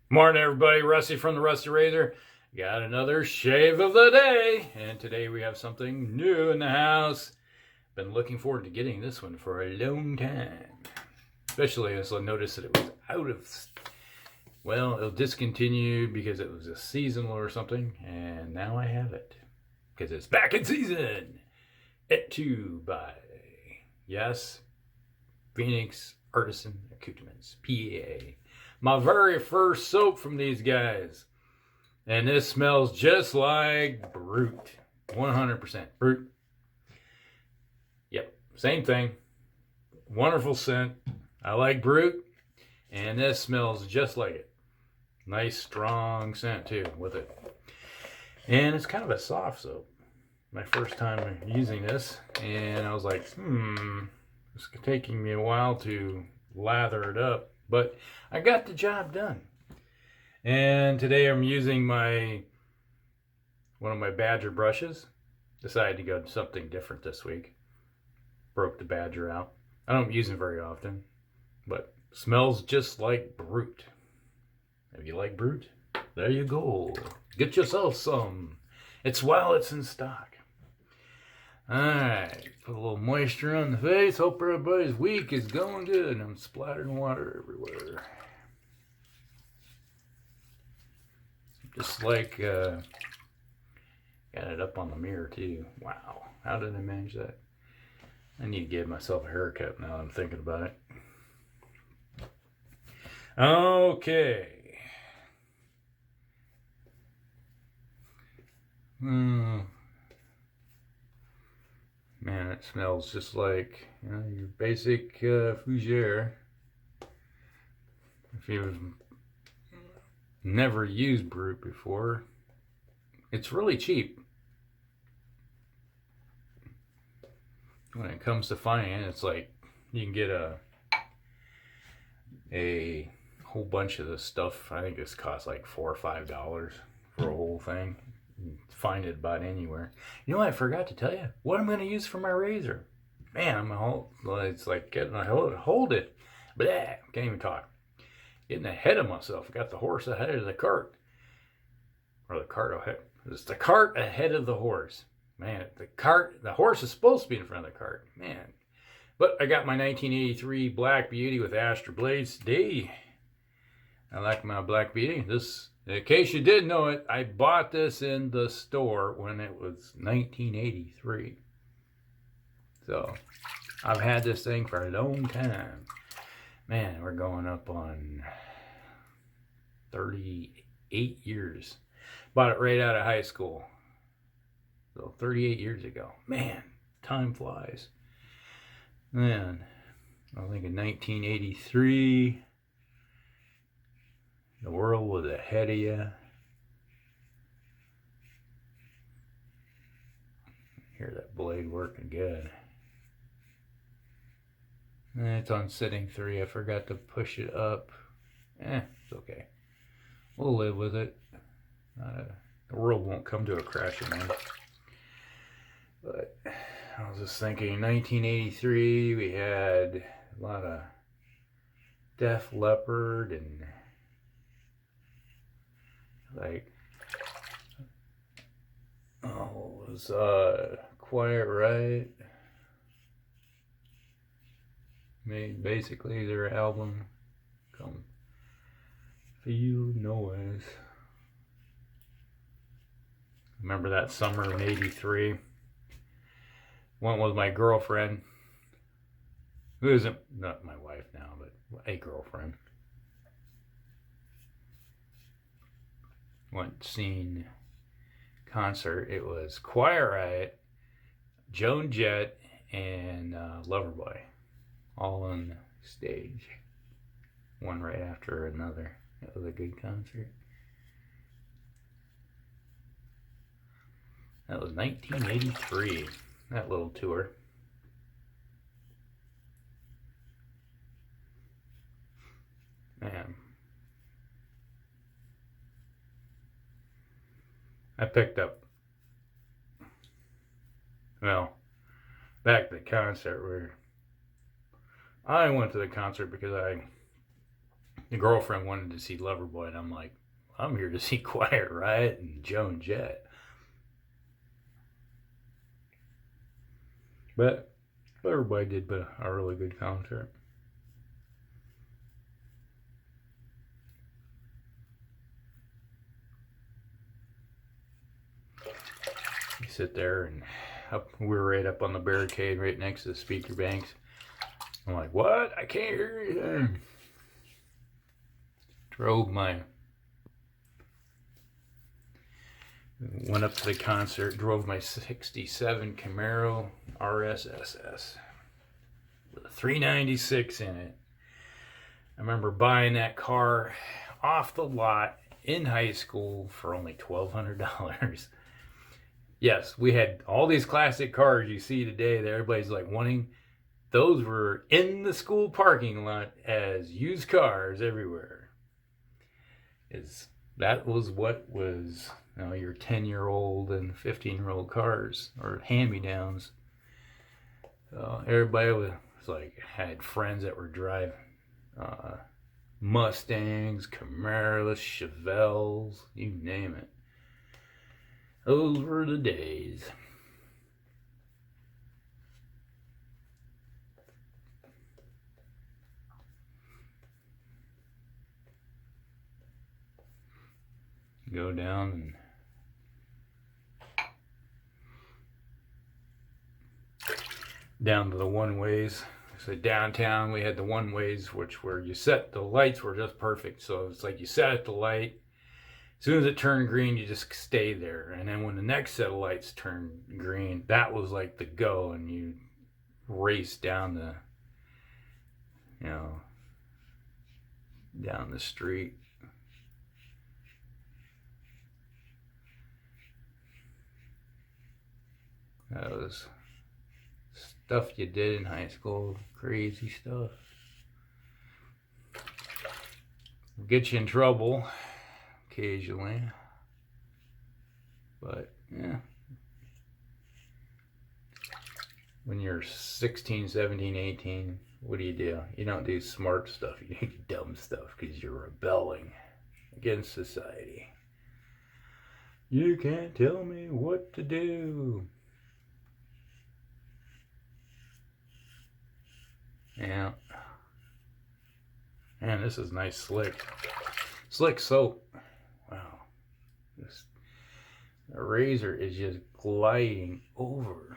Morning, everybody. Rusty from the Rusty Razor. Got another shave of the day, and today we have something new in the house. Been looking forward to getting this one for a long time. Especially as I noticed that it was out of, well, it'll discontinue because it was a seasonal or something, and now I have it because it's back in season. Et tu by, yes, Phoenix Artisan Accouterments, PAA. My very first soap from these guys. And this smells just like Brut. 100% Brut. Yep, same thing. Wonderful scent. I like Brut. And this smells just like it. Nice, strong scent too with it. And it's kind of a soft soap. My first time using this. And I was like, it's taking me a while to lather it up. But I got the job done. And today I'm using one of my Badger brushes. Decided to go to something different this week. Broke the Badger out. I don't use it very often, but smells just like Brut. If you like Brut, there you go. Get yourself some. It's while it's in stock. Alright, put a little moisture on the face. Hope everybody's week is going good. I'm splattering water everywhere. Just like, got it up on the mirror too. Wow, how did I manage that? I need to give myself a haircut now that I'm thinking about it. Okay. Man, it smells just like, your basic fougere. If you've never used Brut before, it's really cheap. When it comes to finding it, it's like you can get a whole bunch of this stuff. I think this costs like $4 or $5 for a whole thing. You can find it about anywhere. You know what I forgot to tell you? What I'm going to use for my razor. Man, it's like getting a hold it. Blah, can't even talk. Getting ahead of myself. Got the horse ahead of the cart. Or the cart ahead. It's the cart ahead of the horse. Man, the horse is supposed to be in front of the cart. Man. But I got my 1983 Black Beauty with Astra blades today. I like my Black Beauty. This, in case you didn't know it, I bought this in the store when it was 1983. So, I've had this thing for a long time. Man, we're going up on 38 years. Bought it right out of high school. So 38 years ago. Man, time flies. Man, I think in 1983, the world was ahead of you. Hear that blade working good. It's on setting 3. I forgot to push it up. It's okay. We'll live with it. The world won't come to a crashing end. But I was just thinking, 1983, we had a lot of Def Leppard and like, it was Quiet Riot. Made basically their album Come Feel Noise. Remember that summer in '83? Went with my girlfriend, who isn't not my wife now, but a girlfriend. Went seen concert. It was Quiet Riot, Joan Jett, and Loverboy, all on stage, one right after another. It was a good concert. That was 1983. That little tour. Man. I picked up, well, back to the concert where I went to the concert because I The girlfriend wanted to see Loverboy, and I'm like, I'm here to see Quiet Riot and Joan Jett. But Loverboy did put a really good concert. You sit there, and we were right up on the barricade right next to the speaker banks. I'm like, what? I can't hear anything. Went up to the concert, drove my 67 Camaro RSSS with a 396 in it. I remember buying that car off the lot in high school for only $1,200. Yes, we had all these classic cars you see today that everybody's like wanting. Those were in the school parking lot as used cars everywhere. That was what was, your 10-year-old and 15-year-old cars or hand-me-downs. Everybody was like, had friends that were driving Mustangs, Camaros, Chevelles, you name it. Those were the days. Go down and down to the one-ways. So downtown we had the one-ways, which were you set, the lights were just perfect. So it's like you sat at the light, as soon as it turned green, you just stay there. And then when the next set of lights turned green, that was like the go, and you race down the, down the street. That was stuff you did in high school, crazy stuff. Get you in trouble occasionally, but yeah. When you're 16, 17, 18, what do? You don't do smart stuff, you do dumb stuff because you're rebelling against society. You can't tell me what to do. Yeah. Man, this is nice slick soap. Wow. The razor is just gliding over.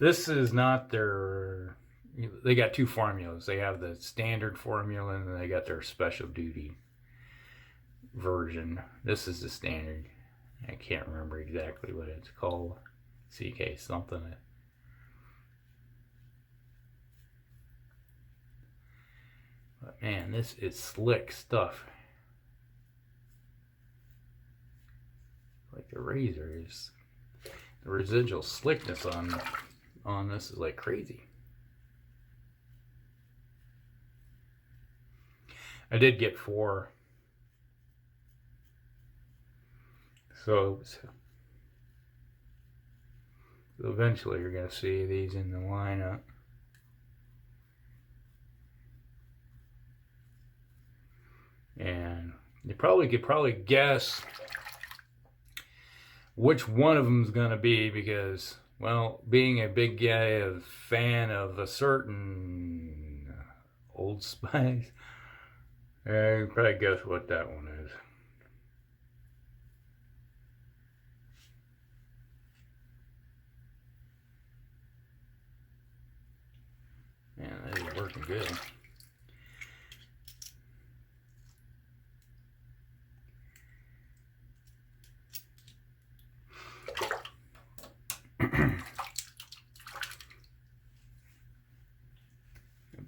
This is not they got two formulas. They have the standard formula and then they got their special duty version. This is the standard. I can't remember exactly what it's called. CK something. But man, this is slick stuff. Like the razor is, the residual slickness on this is like crazy. I did get 4 soaps. So eventually you're going to see these in the lineup. And you could probably guess which one of them is going to be because, well, being a big guy, a fan of a certain Old Spice, you can probably guess what that one is. Man, that is working good.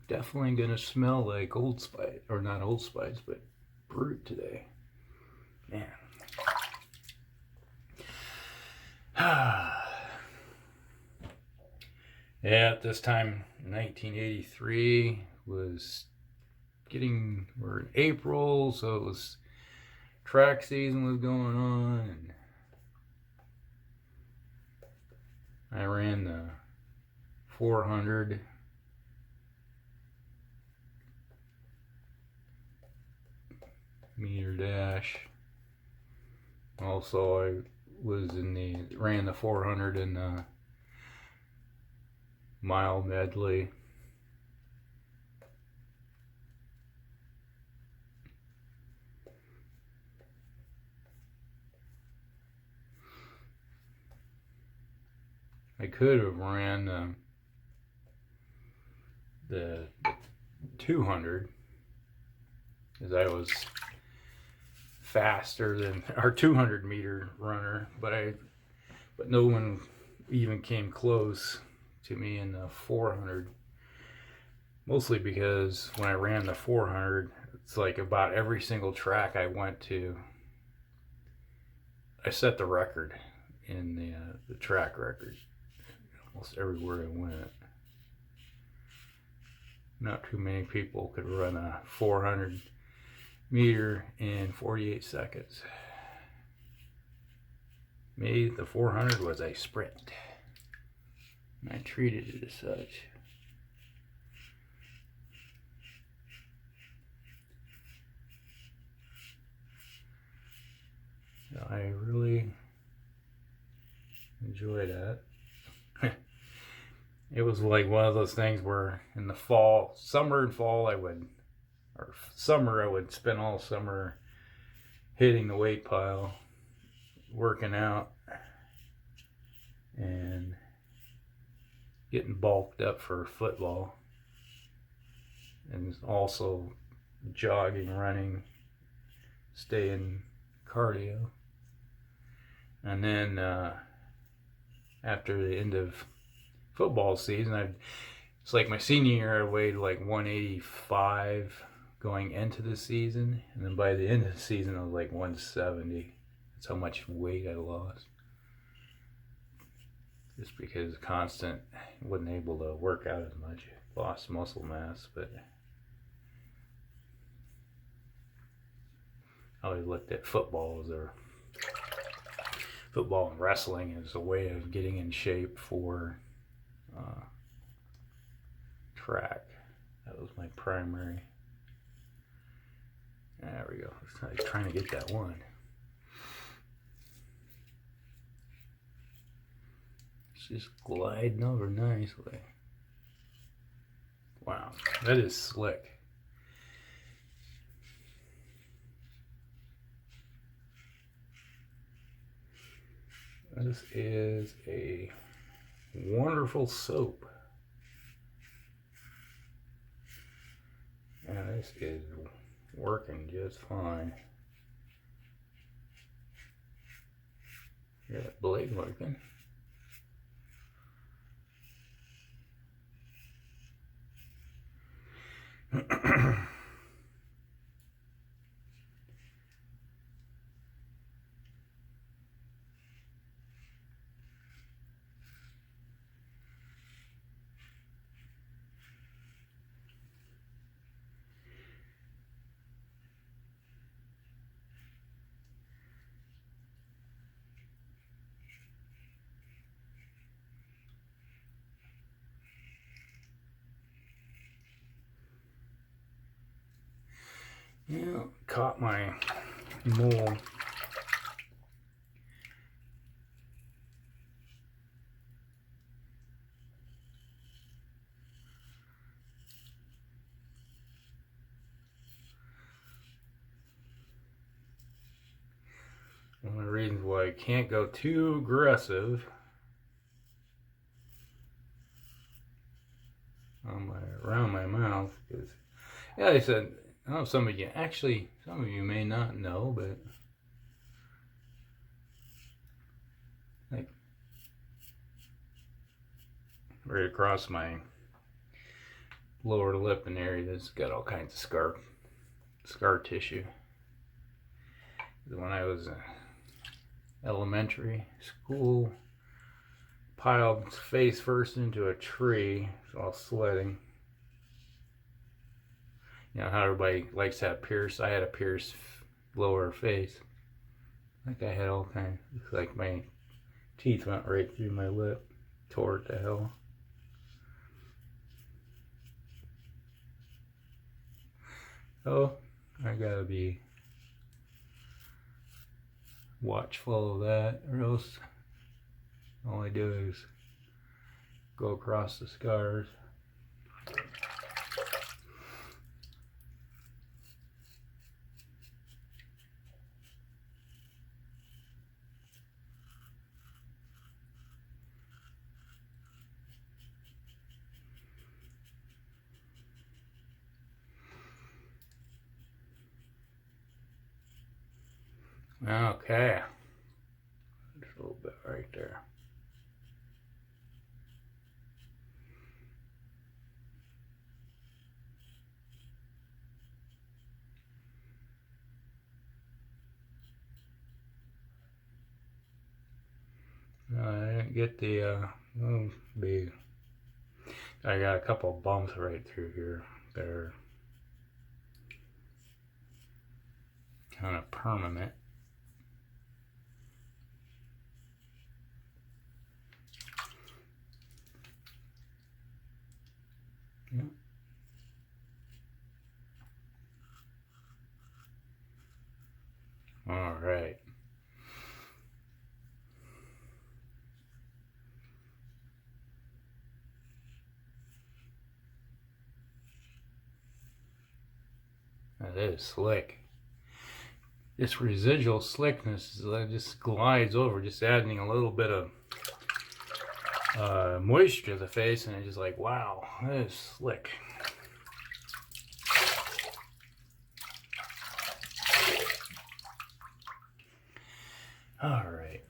Definitely gonna smell like Old Spice, or not Old Spice, but Brut today. Man. Yeah, at this time, 1983 we're in April, so it was track season was going on, and I ran the 400 meter dash. Also, I ran the 400 in the mile medley. I could have ran the 200 because I was faster than our 200 meter runner, but no one even came close to me in the 400. Mostly because when I ran the 400, it's like about every single track I went to, I set the record in the track record. Almost everywhere I went. Not too many people could run a 400 meter in 48 seconds. Me, the 400 was a sprint. And I treated it as such. I really enjoy that. It was like one of those things where in the fall, summer and fall, I would spend all summer hitting the weight pile, working out, and getting bulked up for football, and also jogging, running, staying cardio. And then after the end of football season, it's like my senior year, I weighed like 185 going into the season, and then by the end of the season I was like 170. That's how much weight I lost, just because constant, wasn't able to work out as much, lost muscle mass. But I always looked at football and wrestling as a way of getting in shape for track. That was my primary. There we go. I was trying to get that one. It's just gliding over nicely. Wow, that is slick. This is a wonderful soap. And this is working just fine. Got that blade working. Yeah, caught my mole. One of the reasons why I can't go too aggressive around my mouth, because yeah, I said, I know some of you may not know, but like right across my lower lip and area, that's got all kinds of scar tissue. When I was in elementary school, piled face first into a tree while sledding. You know how everybody likes to have pierced? I had a pierced lower face. Like I had all kinds. Looks like my teeth went right through my lip. Tore it to hell. Oh, I gotta be watchful of that, or else all I do is go across the scars. Okay, just a little bit right there. No, I didn't get the big. I got a couple of bumps right through here that are kind of permanent. Yeah. All right. That is slick. This residual slickness just glides over, just adding a little bit of moisture to the face, and it's just like, wow, that is slick. All right.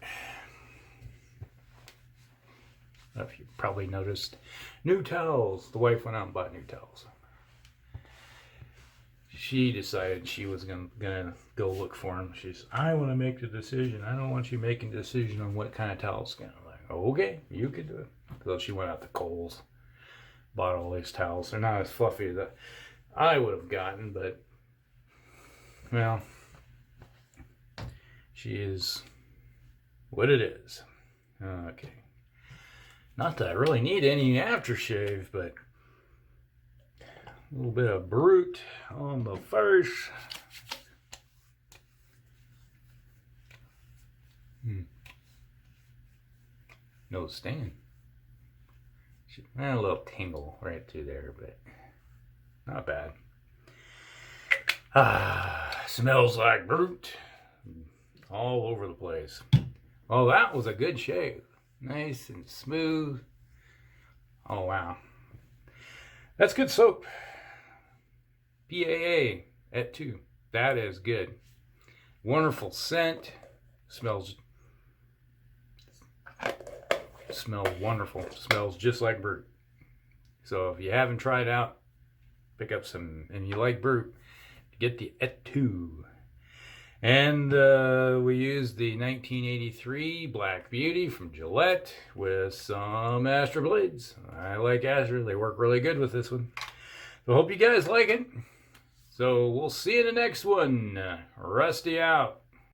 If you probably noticed, new towels. The wife went out and bought new towels. She decided she was gonna go look for them. She's, I want to make the decision. I don't want you making a decision on what kind of towels. I'm like, okay, you can do it. So she went out to Kohl's, bought all these towels. They're not as fluffy as I would have gotten, but well, she is what it is. Okay. Not that I really need any aftershave, but a little bit of Brut on the first. No stain. A little tingle right through there, but not bad. Smells like Brut all over the place. Well, that was a good shave. Nice and smooth. Oh, wow. That's good soap. PAA at 2. That is good. Wonderful scent. Smells wonderful. Smells just like Brut. So if you haven't tried out, pick up some, and you like Brut, get the et 2. And we used the 1983 Black Beauty from Gillette with some Astra blades. I like Astra. They work really good with this one. So hope you guys like it. So we'll see you in the next one. Rusty out.